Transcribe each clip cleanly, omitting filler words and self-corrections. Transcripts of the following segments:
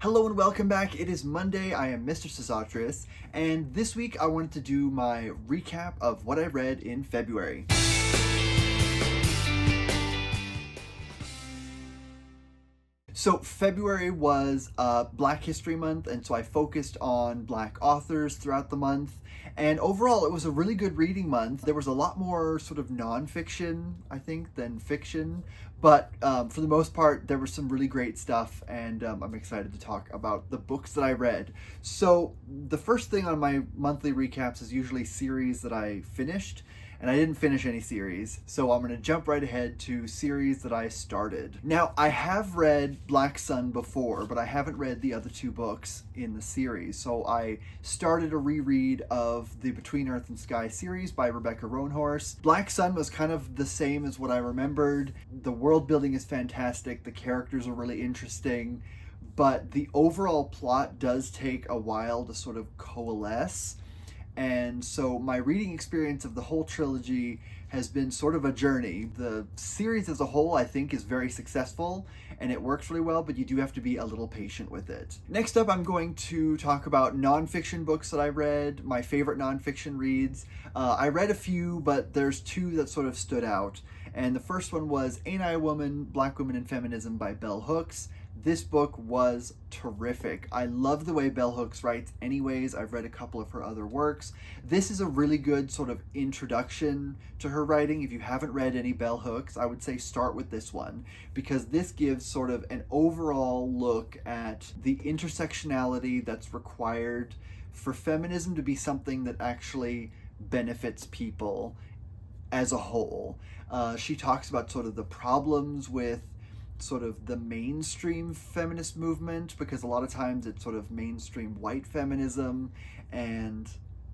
Hello and welcome back. It is Monday. I am Mr. Sosotris, and this week I wanted to do my recap of what I read in February. So February was Black History Month, and so I focused on Black authors throughout the month. And overall, it was a really good reading month. There was a lot more sort of nonfiction, I think, than fiction. But for the most part, there was some really great stuff, and I'm excited to talk about the books that I read. So the first thing on my monthly recaps is usually series that I finished. And I didn't finish any series, so I'm going to jump right ahead to series that I started. Now, I have read Black Sun before, but I haven't read the other two books in the series. So I started a reread of the Between Earth and Sky series by Rebecca Roanhorse. Black Sun was kind of the same as what I remembered. The world building is fantastic, the characters are really interesting, but the overall plot does take a while to sort of coalesce. And so my reading experience of the whole trilogy has been sort of a journey. The series as a whole, I think, is very successful and it works really well, but you do have to be a little patient with it. Next up, I'm going to talk about nonfiction books that I read, my favorite nonfiction reads. I read a few, but there's two that sort of stood out. And the first one was Ain't I a Woman? Black Women and Feminism by Bell Hooks. This book was terrific. I love the way Bell Hooks writes anyways. I've read a couple of her other works. This is a really good sort of introduction to her writing. If you haven't read any Bell Hooks, I would say start with this one, because this gives sort of an overall look at the intersectionality that's required for feminism to be something that actually benefits people as a whole. She talks about sort of the problems with sort of the mainstream feminist movement, because a lot of times it's sort of mainstream white feminism and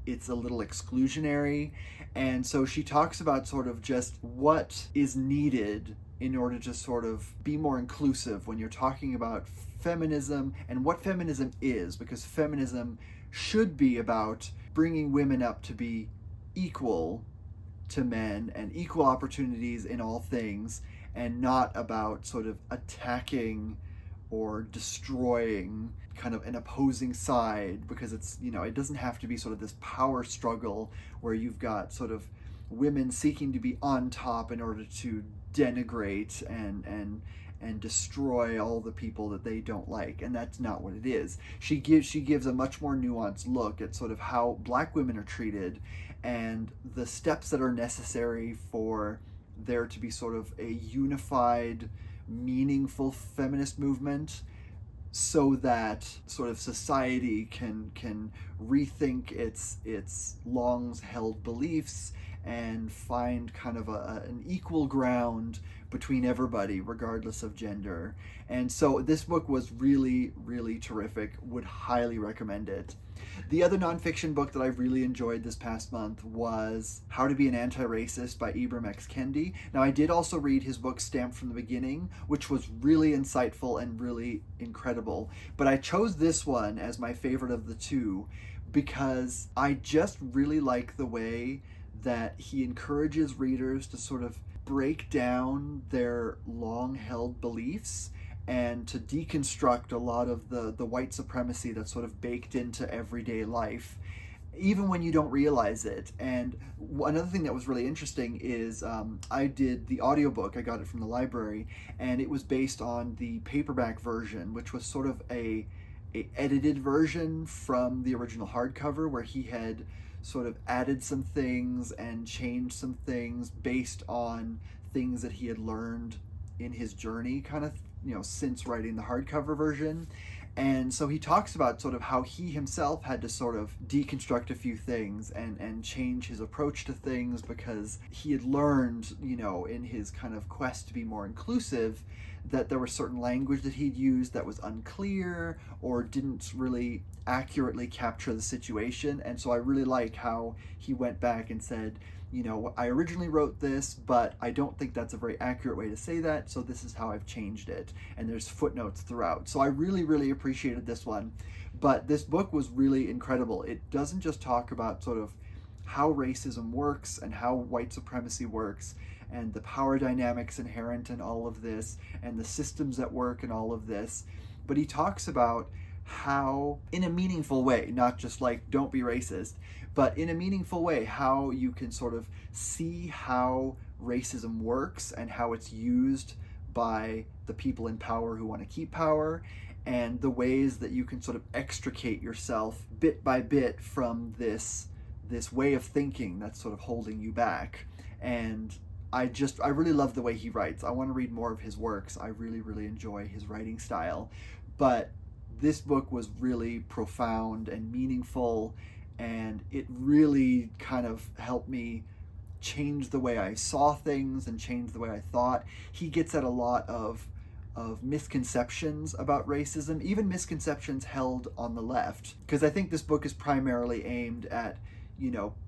it's a little exclusionary. And so she talks about sort of just what is needed in order to sort of be more inclusive when you're talking about feminism and what feminism is, because feminism should be about bringing women up to be equal to men and equal opportunities in all things, and not about sort of attacking or destroying kind of an opposing side, because it's, you know, it doesn't have to be sort of this power struggle where you've got sort of women seeking to be on top in order to denigrate and destroy all the people that they don't like. And that's not what it is. She gives a much more nuanced look at sort of how Black women are treated and the steps that are necessary for there to be sort of a unified, meaningful feminist movement, so that sort of society can rethink its long held beliefs and find kind of an equal ground between everybody, regardless of gender. And so this book was really, really terrific. Would highly recommend it. The other nonfiction book that I really enjoyed this past month was How to Be an Anti-Racist by Ibram X. Kendi. Now, I did also read his book Stamped from the Beginning, which was really insightful and really incredible. But I chose this one as my favorite of the two because I just really like the way that he encourages readers to sort of break down their long-held beliefs and to deconstruct a lot of the white supremacy that's sort of baked into everyday life, even when you don't realize it. And another thing that was really interesting is I did the audiobook. I got it from the library, and it was based on the paperback version, which was sort of a edited version from the original hardcover, where he had sort of added some things and changed some things based on things that he had learned in his journey, kind of, you know, since writing the hardcover version. And so he talks about sort of how he himself had to sort of deconstruct a few things and change his approach to things, because he had learned, you know, in his kind of quest to be more inclusive, that there was certain language that he'd used that was unclear or didn't really accurately capture the situation. And so I really like how he went back and said, you know, I originally wrote this, but I don't think that's a very accurate way to say that, so this is how I've changed it. And there's footnotes throughout. So I really, really appreciated this one. But this book was really incredible. It doesn't just talk about sort of how racism works and how white supremacy works and the power dynamics inherent in all of this and the systems at work in all of this. but he talks about how, in a meaningful way, not just like don't be racist, but in a meaningful way, how you can sort of see how racism works and how it's used by the people in power who want to keep power, and the ways that you can sort of extricate yourself bit by bit from this way of thinking that's sort of holding you back. And I really love the way he writes. I want to read more of his works. I really, really enjoy his writing style. But this book was really profound and meaningful, and it really kind of helped me change the way I saw things and change the way I thought. He gets at a lot of misconceptions about racism, even misconceptions held on the left. Because I think this book is primarily aimed at,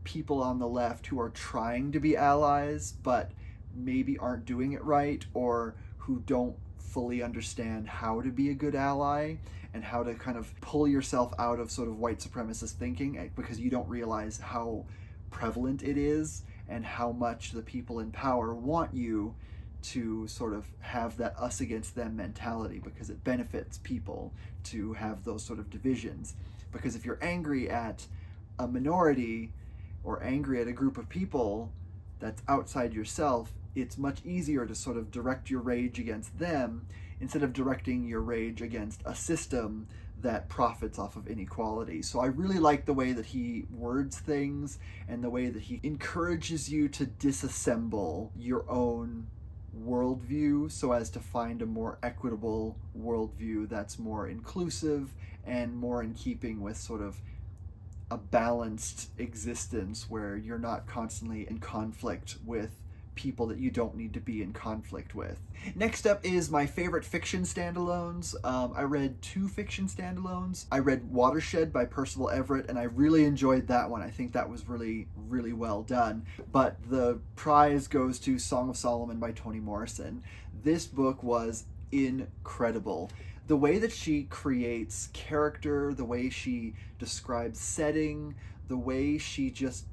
people on the left who are trying to be allies, but maybe aren't doing it right, or who don't fully understand how to be a good ally and how to kind of pull yourself out of sort of white supremacist thinking, because you don't realize how prevalent it is and how much the people in power want you to sort of have that us against them mentality, because it benefits people to have those sort of divisions. Because if you're angry at a minority or angry at a group of people that's outside yourself, it's much easier to sort of direct your rage against them instead of directing your rage against a system that profits off of inequality. So I really like the way that he words things and the way that he encourages you to disassemble your own worldview so as to find a more equitable worldview that's more inclusive and more in keeping with sort of a balanced existence where you're not constantly in conflict with people that you don't need to be in conflict with. Next up is my favorite fiction standalones. I read 2 fiction standalones. I read Watershed by Percival Everett, and I really enjoyed that one. I think that was really, really well done. But the prize goes to Song of Solomon by Toni Morrison. This book was incredible. The way that she creates character, the way she describes setting, the way she just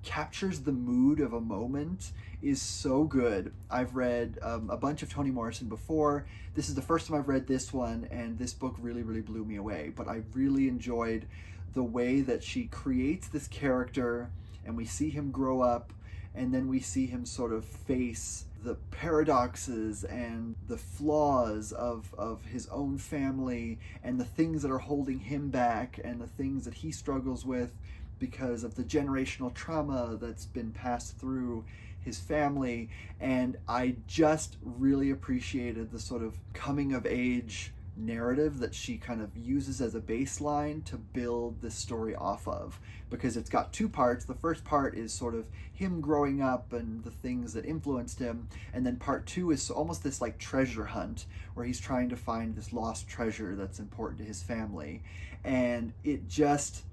captures the mood of a moment is so good. I've read a bunch of Toni Morrison before. This is the first time I've read this one, and this book really, really blew me away. But I really enjoyed the way that she creates this character, and we see him grow up, and then we see him sort of face the paradoxes and the flaws of his own family, and the things that are holding him back, and the things that he struggles with because of the generational trauma that's been passed through his family. And I just really appreciated the sort of coming of age narrative that she kind of uses as a baseline to build this story off of, because it's got 2 parts. The first part is sort of him growing up and the things that influenced him, and then part 2 is almost this like treasure hunt where he's trying to find this lost treasure that's important to his family. And it just,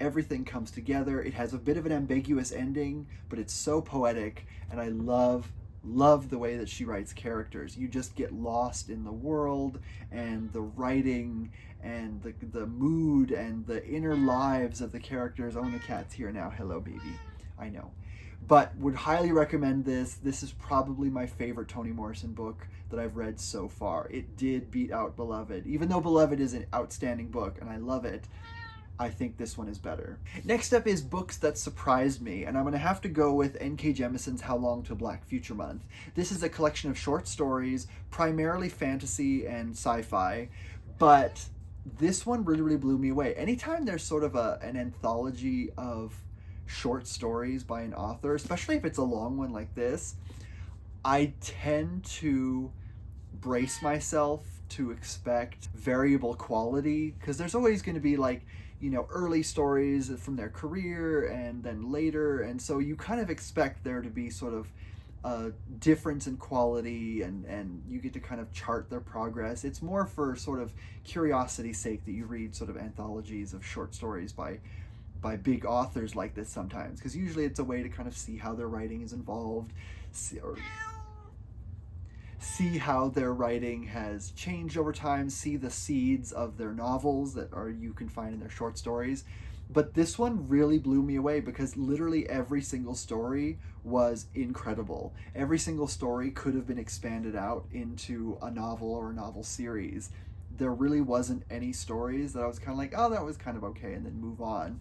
everything comes together. It has a bit of an ambiguous ending, but it's so poetic, and I love the way that she writes characters. You just get lost in the world and the writing and the mood and the inner lives of the characters. Oh, and the cat's here now. Hello, baby. I know. But would highly recommend this. This is probably my favorite Toni Morrison book that I've read so far. It did beat out Beloved. Even though Beloved is an outstanding book and I love it, I think this one is better. Next up is books that surprised me, and I'm going to have to go with N.K. Jemisin's How Long Till Black Future Month. This is a collection of short stories, primarily fantasy and sci-fi, but this one really, really blew me away. Anytime there's sort of an anthology of short stories by an author, especially if it's a long one like this, I tend to brace myself to expect variable quality, because there's always going to be like, early stories from their career and then later, and so you kind of expect there to be sort of a difference in quality, and you get to kind of chart their progress. It's more for sort of curiosity's sake that you read sort of anthologies of short stories by big authors like this sometimes, because usually it's a way to kind of see how their writing is involved, see how their writing has changed over time, see the seeds of their novels that you can find in their short stories. But this one really blew me away, because literally every single story was incredible. Every single story could have been expanded out into a novel or a novel series. there really wasn't any stories that I was kind of like, oh, that was kind of okay, and then move on.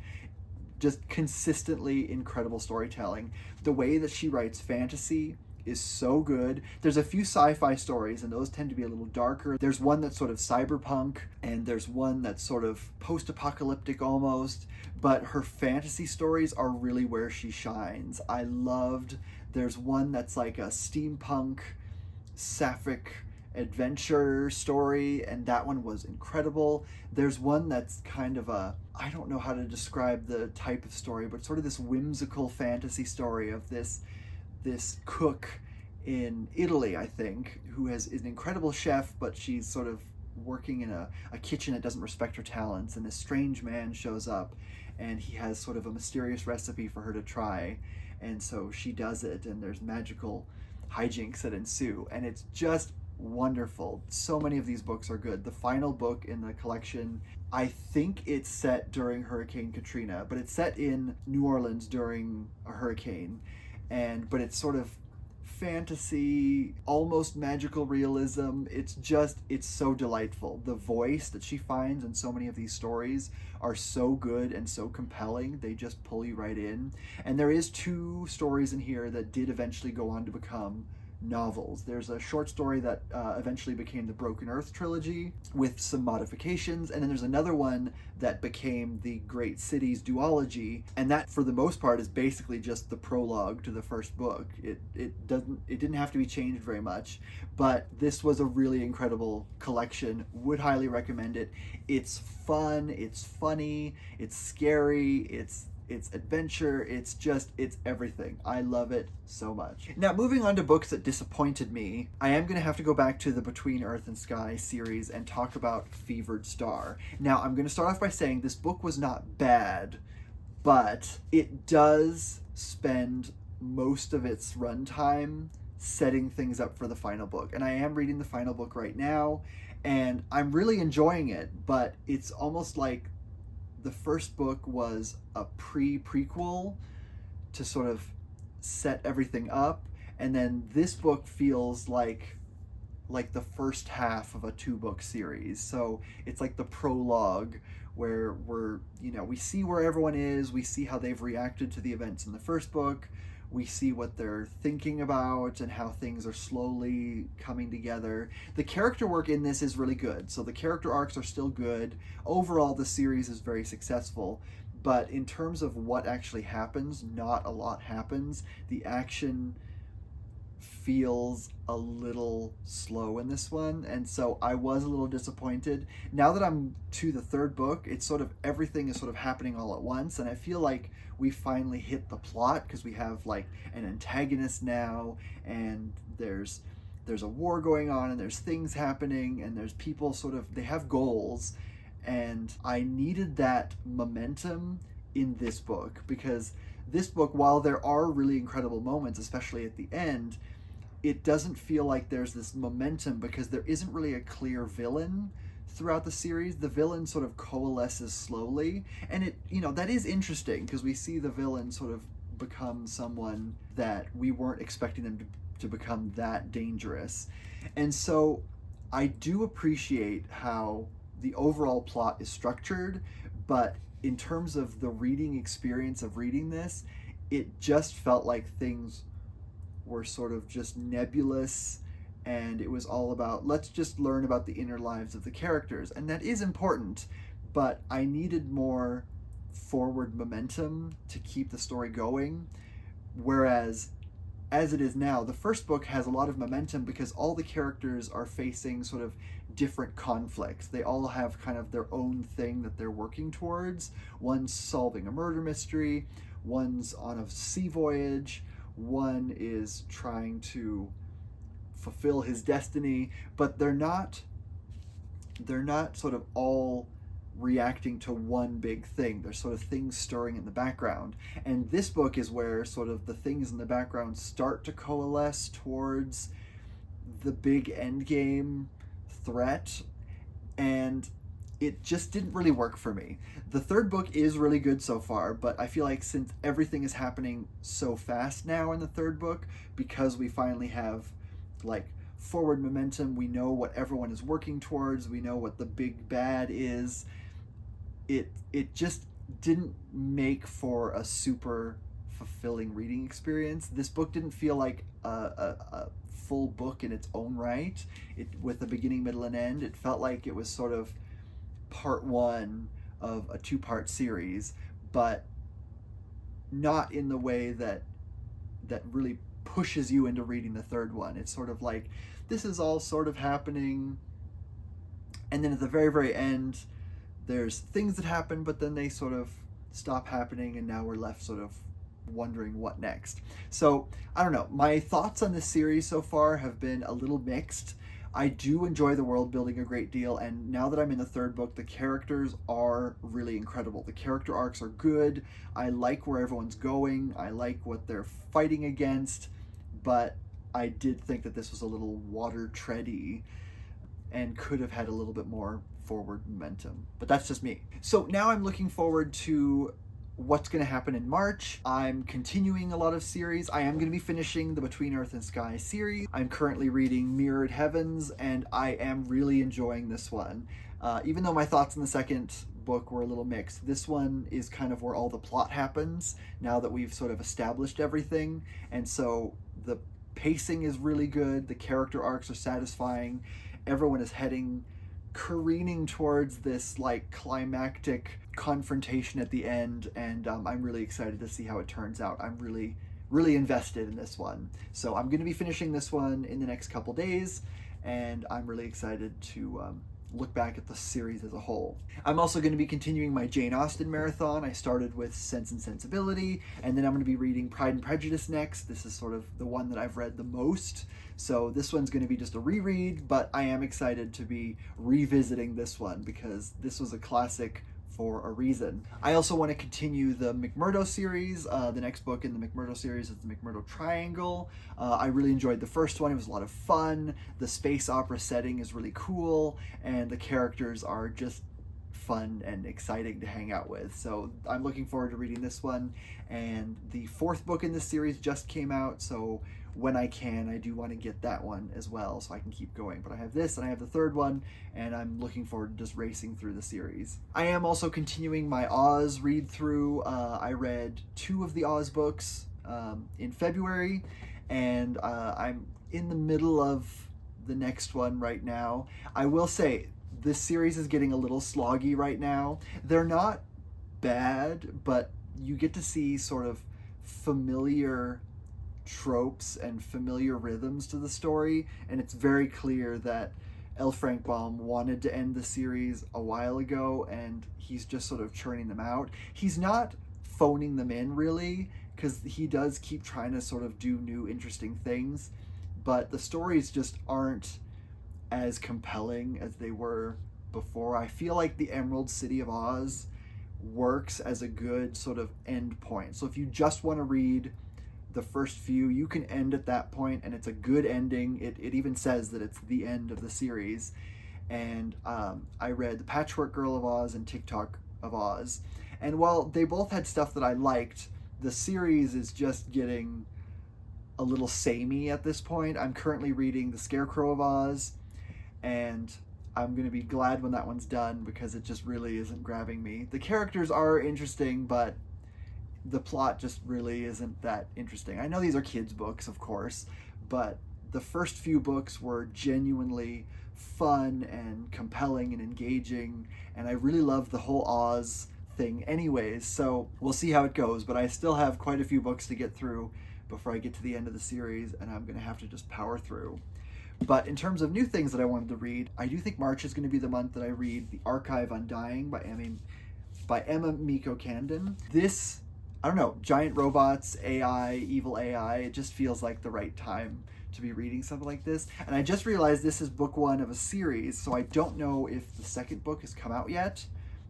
Just consistently incredible storytelling. The way that she writes fantasy is so good. There's a few sci-fi stories, and those tend to be a little darker. There's one that's sort of cyberpunk, and there's one that's sort of post-apocalyptic almost, but her fantasy stories are really where she shines. There's one that's like a steampunk sapphic adventure story, and that one was incredible. There's one that's kind of I don't know how to describe the type of story, but sort of this whimsical fantasy story of this cook in Italy, I think, who is an incredible chef, but she's sort of working in a kitchen that doesn't respect her talents, and this strange man shows up, and he has sort of a mysterious recipe for her to try, and so she does it, and there's magical hijinks that ensue, and it's just wonderful. So many of these books are good. The final book in the collection, I think it's set during Hurricane Katrina, but it's set in New Orleans during a hurricane, but it's sort of fantasy, almost magical realism. It's so delightful. The voice that she finds in so many of these stories are so good and so compelling. They just pull you right in. And there is 2 stories in here that did eventually go on to become novels. There's a short story that eventually became the Broken Earth trilogy with some modifications, and then there's another one that became the Great Cities duology, and that for the most part is basically just the prologue to the first book. It didn't have to be changed very much, but this was a really incredible collection. Would highly recommend it. It's fun, it's funny, it's scary, it's adventure, it's everything. I love it so much. Now, moving on to books that disappointed me, I am going to have to go back to the Between Earth and Sky series and talk about Fevered Star. Now, I'm going to start off by saying this book was not bad, but it does spend most of its runtime setting things up for the final book. And I am reading the final book right now, and I'm really enjoying it, but it's almost like the first book was a prequel to sort of set everything up, and then this book feels like the first half of a 2-book series. So it's like the prologue where we see where everyone is, we see how they've reacted to the events in the first book, we see what they're thinking about and how things are slowly coming together. The character work in this is really good. So the character arcs are still good. Overall, the series is very successful. But in terms of what actually happens, not a lot happens. The action feels a little slow in this one, and so I was a little disappointed. Now that I'm to the 3rd book, it's sort of everything is sort of happening all at once, and I feel like we finally hit the plot because we have like an antagonist now, and there's a war going on, and there's things happening, and there's people they have goals, and I needed that momentum in this book, because this book, while there are really incredible moments, especially at the end, it doesn't feel like there's this momentum because there isn't really a clear villain throughout the series. The villain sort of coalesces slowly, and that is interesting because we see the villain sort of become someone that we weren't expecting them to become that dangerous. And so I do appreciate how the overall plot is structured, but in terms of the reading experience of reading this, it just felt like things were sort of just nebulous, and it was all about, let's just learn about the inner lives of the characters. And that is important, but I needed more forward momentum to keep the story going. Whereas, as it is now, the first book has a lot of momentum because all the characters are facing sort of different conflicts. They all have kind of their own thing that they're working towards. One's solving a murder mystery, one's on a sea voyage, one is trying to fulfill his destiny, but they're not sort of all reacting to one big thing. There's sort of things stirring in the background. And this book is where sort of the things in the background start to coalesce towards the big end game threat, and it just didn't really work for me. The 3rd book is really good so far, but I feel like since everything is happening so fast now in the 3rd book, because we finally have like forward momentum. We know what everyone is working towards. We know what the big bad is. It just didn't make for a super fulfilling reading experience. This book didn't feel like a full book in its own right. With a beginning, middle, and end. It felt like it was sort of part one of a two-part series, but not in the way that really pushes you into reading the third one. It's sort of like, this is all sort of happening, and then at the very, very end, there's things that happen, but then they sort of stop happening, and now we're left sort of wondering what next. So, I don't know. My thoughts on this series so far have been a little mixed. I do enjoy the world building a great deal, and now that I'm in the third book, the characters are really incredible. The character arcs are good. I like where everyone's going. I like what they're fighting against, but I did think that this was a little water tready and could have had a little bit more forward momentum. But that's just me. So now I'm looking forward to what's going to happen in March. I'm continuing a lot of series. I am going to be finishing the Between Earth and Sky series. I'm currently reading Mirrored Heavens, and I am really enjoying this one. Even though my thoughts in the second book were a little mixed, this one is kind of where all the plot happens now that we've sort of established everything. And so the pacing is really good. The character arcs are satisfying. Everyone is careening towards this like climactic confrontation at the end, and I'm really excited to see how it turns out. I'm really invested in this one, so I'm going to be finishing this one in the next couple days, and I'm really excited to look back at the series as a whole. I'm also going to be continuing my Jane Austen marathon. I started with Sense and Sensibility, and then I'm going to be reading Pride and Prejudice next. This is sort of the one that I've read the most, so this one's going to be just a reread, but I am excited to be revisiting this one because this was a classic for a reason. I also want to continue the McMurdo series. The next book in the McMurdo series is the McMurdo Triangle. I really enjoyed the first one. It was a lot of fun. The space opera setting is really cool, and the characters are just fun and exciting to hang out with. So I'm looking forward to reading this one. And the fourth book in this series just came out, so when I can, I do want to get that one as well so I can keep going. But I have this and I have the third one, and I'm looking forward to just racing through the series. I am also continuing my Oz read through. I read 2 of the Oz books in February, and I'm in the middle of the next one right now. I will say, this series is getting a little sloggy right now. They're not bad, but you get to see sort of familiar tropes and familiar rhythms to the story, and it's very clear that L. Frank Baum wanted to end the series a while ago, and he's just sort of churning them out. He's not phoning them in, really, because he does keep trying to sort of do new, interesting things, but the stories just aren't as compelling as they were before. I feel like the Emerald City of Oz works as a good sort of end point. So if you just want to read the first few, you can end at that point, and it's a good ending. It even says that it's the end of the series. And I read The Patchwork Girl of Oz and Tik-Tok of Oz, and while they both had stuff that I liked, the series is just getting a little samey at this point. I'm currently reading The Scarecrow of Oz, and I'm going to be glad when that one's done because it just really isn't grabbing me. The characters are interesting, but the plot just really isn't that interesting. I know these are kids' books, of course, but the first few books were genuinely fun and compelling and engaging, and I really love the whole Oz thing anyways, so we'll see how it goes, but I still have quite a few books to get through before I get to the end of the series, and I'm going to have to just power through. But in terms of new things that I wanted to read, I do think March is going to be the month that I read The Archive Undying by Emma Miko Candon. This, I don't know, giant robots, AI, evil AI, it just feels like the right time to be reading something like this. And I just realized this is book 1 of a series, so I don't know if the second book has come out yet,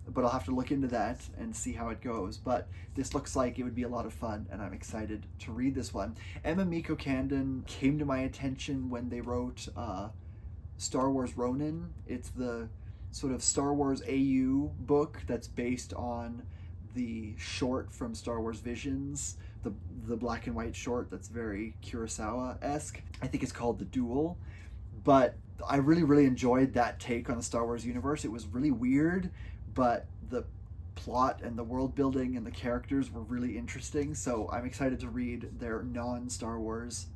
but I'll have to look into that and see how it goes. But this looks like it would be a lot of fun, and I'm excited to read this one. Emma Miko Candon came to my attention when they wrote Star Wars Ronin. It's the sort of Star Wars AU book that's based on the short from Star Wars Visions, the black and white short that's very Kurosawa-esque. I think it's called The Duel. But I really, really enjoyed that take on the Star Wars universe. It was really weird, but the plot and the world building and the characters were really interesting. So I'm excited to read their non-Star Wars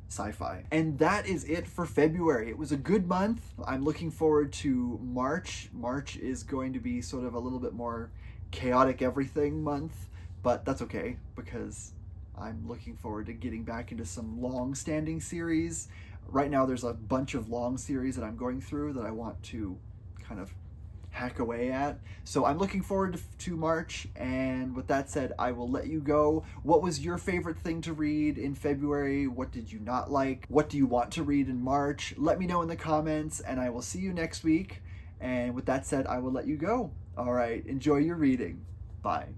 sci-fi. And that is it for February. It was a good month. I'm looking forward to March. March is going to be sort of a little bit more chaotic everything month, but that's okay because I'm looking forward to getting back into some long-standing series. Right now there's a bunch of long series that I'm going through that I want to kind of hack away at. So I'm looking forward to March, and with that said, I will let you go. What was your favorite thing to read in February? What did you not like? What do you want to read in March? Let me know in the comments, and I will see you next week. And with that said, I will let you go. All right, enjoy your reading. Bye.